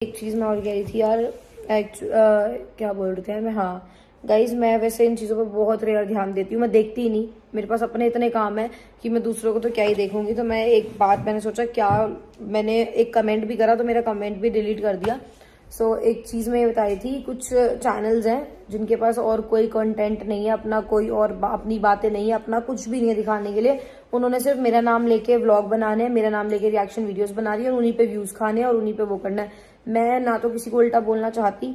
एक चीज़ मैं और कह रही थी यार। क्या बोल रहे थे मैं? हाँ गाइज, मैं वैसे इन चीज़ों पर बहुत रेयर ध्यान देती हूँ। मैं देखती ही नहीं, मेरे पास अपने इतने काम है कि मैं दूसरों को तो क्या ही देखूंगी। तो मैं एक बात मैंने सोचा, क्या मैंने एक कमेंट भी करा तो मेरा कमेंट भी डिलीट कर दिया। एक चीज़ मैं ये बता रही थी, कुछ चैनल्स हैं जिनके पास और कोई कंटेंट नहीं है, अपना कोई और अपनी बातें नहीं है, अपना कुछ भी नहीं है दिखाने के लिए। उन्होंने सिर्फ मेरा नाम लेके व्लॉग बनाने हैं, मेरा नाम लेके रिएक्शन वीडियोस बना रही है और उन्हीं पे व्यूज खाने हैं और उन्हीं पे वो करना है। मैं ना तो किसी को उल्टा बोलना चाहती,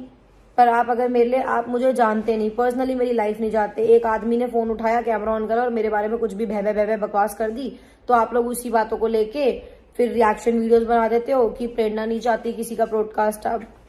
पर आप अगर मेरे लिए, आप मुझे जानते नहीं पर्सनली, मेरी लाइफ नहीं जानते। एक आदमी ने फोन उठाया, कैमरा ऑन करा और मेरे बारे में कुछ भी भय भय बकवास कर दी, तो आप लोग उसी बातों को लेके फिर रिएक्शन वीडियोस बना देते हो कि प्रेरणा नहीं चाहती किसी का ब्रॉडकास्ट,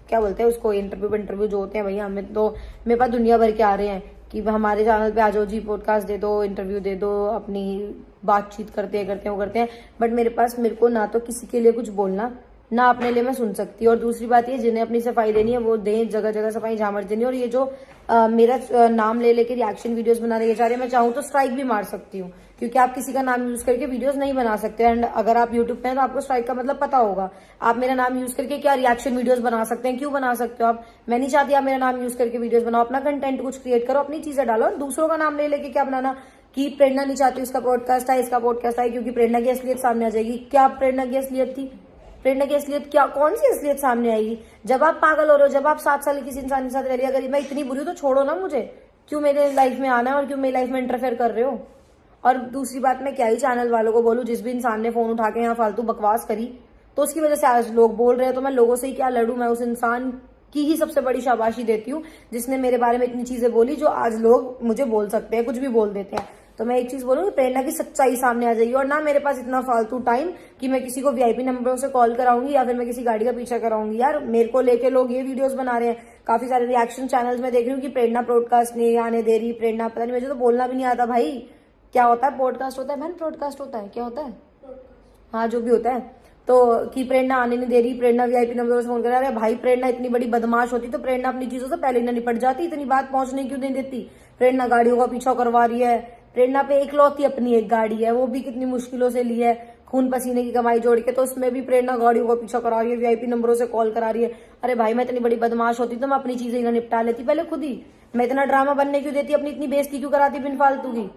क्या बोलते हैं उसको, इंटरव्यू जो होते हैं। भैया हमें तो, मेरे पास दुनिया भर के आ रहे हैं कि हमारे चैनल पे आ जाओ जी, पॉडकास्ट दे दो, इंटरव्यू दे दो, अपनी बातचीत करते हैं वो करते हैं। बट मेरे को ना तो किसी के लिए कुछ बोलना, ना अपने लिए मैं सुन सकती। और दूसरी बात ये, जिन्हें अपनी सफाई देनी है वो दें, जगह जगह सफाई जहाँ मर्जी देनी है। और ये जो मेरा नाम ले लेके रिएक्शन वीडियोस बना रही है, मैं चाहूँ तो स्ट्राइक भी मार सकती हूँ, क्योंकि आप किसी का नाम यूज करके वीडियोस नहीं बना सकते। एंड अगर आप यूट्यूब पे हैं तो आपको स्ट्राइक का मतलब पता होगा। आप मेरा नाम यूज करके क्या रिएक्शन वीडियोस बना सकते हैं? क्यों बना सकते हो आप? मैं नहीं चाहती आप मेरा नाम यूज करके वीडियोस बनाओ, अपना कंटेंट कुछ क्रिएट करो, अपनी चीजें डालो। और दूसरों का नाम ले लेके क्या बनाना कि प्रेरणा नहीं चाहती उसका पॉडकास्ट है, इसका पॉडकास्ट है, क्योंकि प्रेरणा की असलियत सामने आ जाएगी। क्या प्रेरणा की असलियत थी? प्रेरणा की असलियत क्या, कौन सी असलियत सामने आएगी? जब आप पागल हो रहे हो, जब आप 7 साल किसी इंसान के साथ रह रही है, अगर मैं इतनी बुरी हूं तो छोड़ो ना मुझे। क्यों मेरे लाइफ में आना है और क्यों मेरी लाइफ में इंटरफेयर कर रहे हो? और दूसरी बात, मैं क्या ही चैनल वालों को बोलूं, जिस भी इंसान ने फोन उठा के यहाँ फालतू बकवास करी तो उसकी वजह से आज लोग बोल रहे हैं, तो मैं लोगों से ही क्या लड़ूं? मैं उस इंसान की ही सबसे बड़ी शाबाशी देती हूँ जिसने मेरे बारे में इतनी चीजें बोली, जो आज लोग मुझे बोल सकते हैं, कुछ भी बोल देते हैं। तो मैं एक चीज बोलूंगी, प्रेरणा की सच्चाई सामने आ जाएगी। और ना मेरे पास इतना फालतू टाइम कि मैं किसी को वीआईपी नंबरों से कॉल कराऊंगी या फिर मैं किसी गाड़ी का पीछा कराऊंगी। यार मेरे को लेके लोग ये वीडियोस बना रहे हैं, काफी सारे रिएक्शन चैनल्स में देख रही हूँ कि प्रेरणा पॉडकास्ट नहीं आने दे रही, प्रेरणा पता नहीं, मुझे तो बोलना भी नहीं आता भाई। क्या होता है पॉडकास्ट? होता है बहन, पॉडकास्ट होता है, क्या होता है? हाँ जो भी होता है। तो कि प्रेरणा आने नहीं दे रही, प्रेरणा वीआईपी नंबर से फोन करा रहे। भाई प्रेरणा इतनी बड़ी बदमाश होती तो प्रेरणा अपनी चीजों से पहले ना निपट जाती, इतनी बात पहुंचने क्यों नहीं देती? प्रेरणा गाड़ियों का पीछा करवा रही है। प्रेरणा पे इकलौती अपनी एक गाड़ी है, वो भी कितनी मुश्किलों से ली है, खून पसीने की कमाई जोड़ के, तो उसमें भी प्रेरणा गाड़ियों का पीछा करा रही है, वीआईपी नंबरों से कॉल करा रही है। अरे भाई मैं इतनी बड़ी बदमाश होती तो मैं अपनी चीजें ना निपटा लेती पहले खुद ही। मैं इतना ड्रामा बनने क्यों देती, अपनी इतनी बेइज्जती क्यों कराती बिन फालतू की?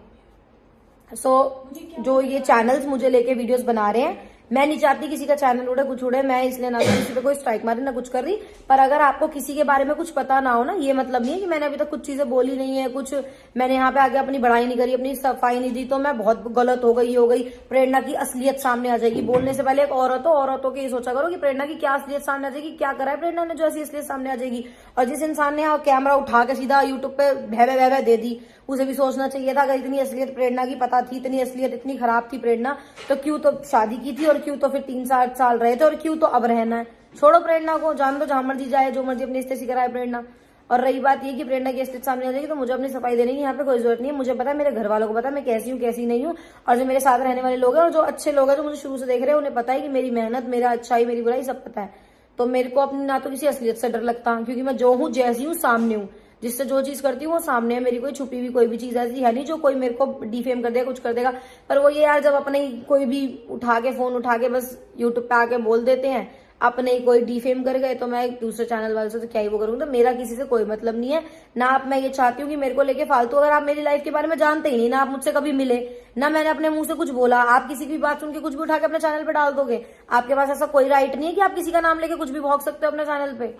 जो ये चैनल्स मुझे लेके वीडियोस बना रहे हैं, मैं नहीं चाहती किसी का चैनल उड़े, कुछ उड़े। मैं इसलिए ना तो किसी पे कोई स्ट्राइक मारी, ना कुछ कर रही। पर अगर आपको किसी के बारे में कुछ पता ना हो ना, ये मतलब नहीं है कि मैंने अभी तक कुछ चीजें बोली नहीं है, कुछ मैंने यहाँ पे आगे अपनी बड़ाई नहीं करी, अपनी सफाई नहीं दी, तो मैं बहुत गलत हो गई। प्रेरणा की असलियत सामने आ जाएगी। बोलने से पहले एक औरतों के ये सोचा करो कि प्रेरणा की क्या असलियत सामने आ जाएगी, क्या करा है प्रेरणा ने जो ऐसी असलियत सामने आ जाएगी। और जिस इंसान ने कैमरा उठा के सीधा यूट्यूब पे भय दे दी, उसे भी सोचना चाहिए था। अगर इतनी असलियत प्रेरणा की पता थी, इतनी असलियत इतनी खराब थी प्रेरणा, तो क्यों तो शादी की थी, और क्यों तो फिर 3-4 साल रहे थे, और क्यों तो अब रहना है। छोड़ो प्रेरणा को, जान दो जहां मर्जी जाए, जो मर्जी अपने रिश्ते कराए प्रेरणा। और रही बात ये कि प्रेरणा की असलियत सामने आ जाएगी तो मुझे अपनी सफाई देने की यहाँ पे कोई जरूरत नहीं है। मुझे पता है, मेरे घर वालों को पता है मैं कैसी हूँ कैसी नहीं हूँ। और जो मेरे साथ रहने वाले लोग हैं और जो अच्छे लोग हैं, जो मुझे शुरू से देख रहे हैं, उन्हें पता है कि मेरी मेहनत, मेरा अच्छाई, मेरी बुराई सब पता है। तो मेरे को अपनी ना तो किसी असलियत से डर लगता, क्योंकि मैं जो हूँ जैसी हूँ सामने हूँ, जिससे जो चीज करती हूँ वो सामने है। मेरी कोई छुपी हुई कोई भी चीज ऐसी है नहीं जो कोई मेरे को डिफेम कर देगा, कुछ कर देगा। पर वो ये यार, जब अपने ही कोई भी उठा के फोन उठा के बस यूट्यूब पे आके बोल देते हैं, अपने ही कोई डिफेम कर गए, तो मैं एक दूसरे चैनल वाले से तो क्या ही वो करूंगा। तो मेरा किसी से कोई मतलब नहीं है ना। आप, मैं ये चाहती हूँ कि मेरे को लेके फालतू, अगर आप मेरी लाइफ के बारे में जानते ही नहीं ना, आप मुझसे कभी मिले ना, मैंने अपने मुंह से कुछ बोला, आप किसी की बात सुन के कुछ भी उठा के अपने चैनल पे डाल दोगे। आपके पास ऐसा कोई राइट नहीं है कि आप किसी का नाम लेके कुछ भी भोग सकते हो अपने चैनल पे।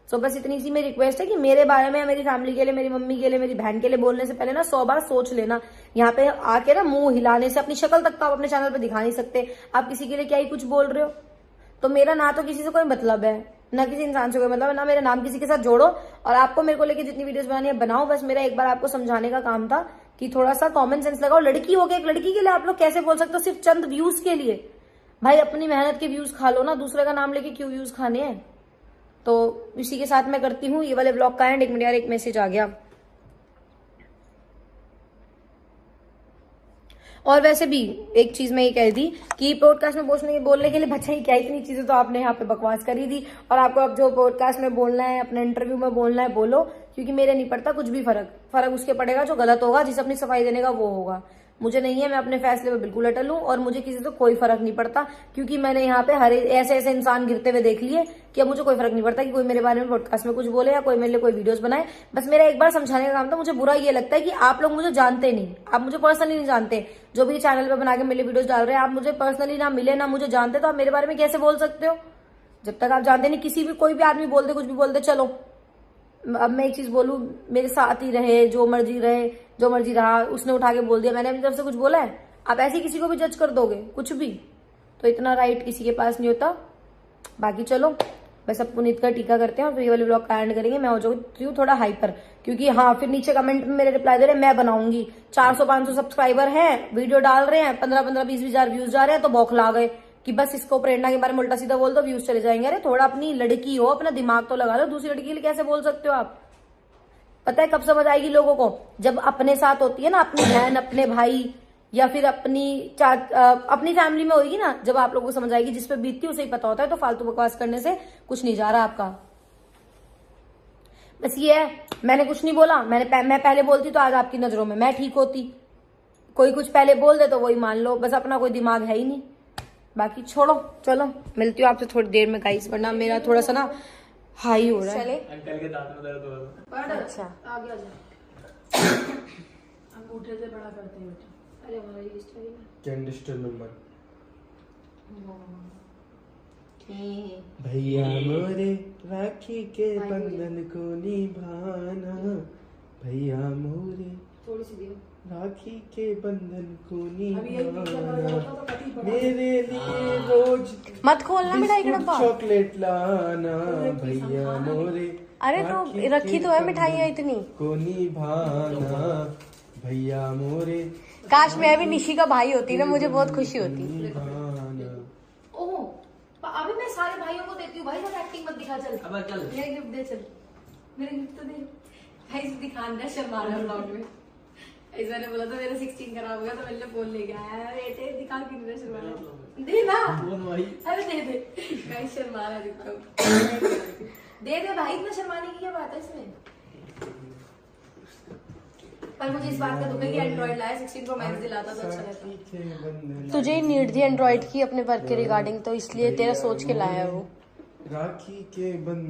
बस इतनी सी मेरी रिक्वेस्ट है कि मेरे बारे में, मेरी फैमिली के लिए, मेरी मम्मी के लिए, मेरी बहन के लिए बोलने से पहले ना 100 बार सोच लेना। यहाँ पे आके ना मुंह हिलाने से अपनी शक्ल तक तो आप अपने चैनल पे दिखा नहीं सकते, आप किसी के लिए क्या ही कुछ बोल रहे हो। तो मेरा ना तो किसी से कोई मतलब है, ना किसी इंसान से कोई मतलब है, ना मेरा नाम किसी के साथ जोड़ो। और आपको मेरे को लेके जितनी वीडियोस बनानी है बनाओ। बस मेरा एक बार आपको समझाने का काम था कि थोड़ा सा कॉमन सेंस लगाओ। लड़की हो गई, एक लड़की के लिए आप लोग कैसे बोल सकते हो सिर्फ चंद व्यूज के लिए? भाई अपनी मेहनत के व्यूज खा लो ना, दूसरे का नाम लेके क्यों व्यूज खाने हैं? तो इसी के साथ मैं करती हूँ ये वाले ब्लॉग का एंड। 1 मिनट यार, एक मैसेज आ गया। और वैसे भी एक चीज मैं ये कह दी कि पॉडकास्ट में बोलने के लिए बच्चा ही क्या, इतनी चीजें तो आपने यहाँ पे बकवास करी दी। और आपको अब जो पॉडकास्ट में बोलना है, अपने इंटरव्यू में बोलना है बोलो, क्योंकि मेरे नहीं पड़ता कुछ भी फर्क उसके पड़ेगा जो गलत होगा, जिसे अपनी सफाई देने का वो होगा। मुझे नहीं है, मैं अपने फैसले पे बिल्कुल अटल हूँ और मुझे किसी से कोई फर्क नहीं पड़ता, क्योंकि मैंने यहाँ पे हर ऐसे ऐसे इंसान गिरते हुए देख लिए कि अब मुझे कोई फर्क नहीं पड़ता कि कोई मेरे बारे में पॉडकास्ट में कुछ बोले या कोई मेरे लिए कोई वीडियोस बनाए। बस मेरा एक बार समझाने का काम था। मुझे बुरा ये लगता है कि आप लोग मुझे जानते नहीं, आप मुझे पर्सनली नहीं जानते, जो भी चैनल पे बना के मेरे वीडियोस डाल रहे हैं, आप मुझे पर्सनली ना मिले ना मुझे जानते, तो आप मेरे बारे में कैसे बोल सकते हो? जब तक आप जानते नहीं, किसी भी कोई भी आदमी बोल दे, कुछ भी बोल दे, चलो अब मैं एक चीज बोलूं, मेरे साथ ही रहे, जो मर्जी रहे, जो मर्जी रहा, उसने उठा के बोल दिया, मैंने अपनी तरफ से कुछ बोला है? आप ऐसे किसी को भी जज कर दोगे कुछ भी, तो इतना राइट किसी के पास नहीं होता। बाकी चलो बस अब पुनीत का टीका करते हैं और फिर ये वाले ब्लॉग का एंड करेंगे। मैं हो जाऊंगी हूँ थोड़ा हाइपर, क्योंकि हाँ फिर नीचे कमेंट में मेरे रिप्लाई दे रहे हैं मैं बनाऊंगी, 400-500 सब्सक्राइबर हैं, वीडियो डाल रहे हैं, 15-20 हजार व्यूज जा रहे हैं, तो बौखला गए कि बस इसको प्रेरणा के बारे में उल्टा सीधा बोल दो, व्यूज चले जाएंगे। अरे थोड़ा अपनी लड़की हो, अपना दिमाग तो लगा लो, दूसरी लड़की के लिए कैसे बोल सकते हो आप? पता है कब समझ आएगी लोगों को? जब अपने साथ होती है ना, अपनी बहन, अपने भाई, या फिर अपनी फैमिली में होगी ना, जब आप लोगों को समझ आएगी। जिस पे बीतती है उसे ही पता होता है। तो फालतू बकवास करने से कुछ नहीं जा रहा आपका। बस ये है, मैंने कुछ नहीं बोला, मैं पहले बोलती तो आज आपकी नजरों में मैं ठीक होती। कोई कुछ पहले बोल दे तो वही मान लो, बस अपना कोई दिमाग है ही नहीं। बाकी छोड़ो, चलो मिलती हूँ आपसे थोड़ी देर में गाइस, वरना मेरा थोड़ा सा ना हाई हो रहा है। चले अंकल के दांत में दर्द हो रहा है। अच्छा आगे आ जा। अंगूठे से बड़ा करते हैं बेटा। अरे हमारा रजिस्टर ही क्या रजिस्टर नंबर? ना। भैया मोरे राखी के बंधन को निभाना, भैया मोरे थोड़ी सी दियो। राखी के बंधन को निभाना, तो मेरे लिए रोज मत खोलना मिठाई का डब्बा। चॉकलेट लाना, भैया मोरे अरे तो रखी तो है मिठाइयाँ इतनी। को निभाना, भैया मोरे। काश मैं भी निशी का भाई होती ना, मुझे बहुत खुशी होती। निभाना। ओह अभी मैं सारे भाइयों को देती हूँ भाई, जब एक्टिंग मत दिखा। चल अब चल मेरा गिफ्ट दे, चल मेरे गिफ्ट तो दे भाई। दिखा रहा शर्मा रहा ब्लॉग में। इस मैंने बोला था मेरा 16 खराब हो गया, तो मैंने फोन ले गया है बेटे, दिखा कितना शर्मा रहा, दे ना। अरे दे दे गाइस, शर्मा रहा देखो। दे दे भाई, इतना शर्माने की क्या बात है इसमें? पर मुझे इस बात का दुख है कि एंड्रॉइड लाया, 16 प्रो मैक्स दिलाता तो अच्छा रहता। तुझे ही नीड थी एंड्रॉइड की अपने वर्क के रिगार्डिंग, तो इसलिए तेरा सोच के लाया वो। राखी के बंधन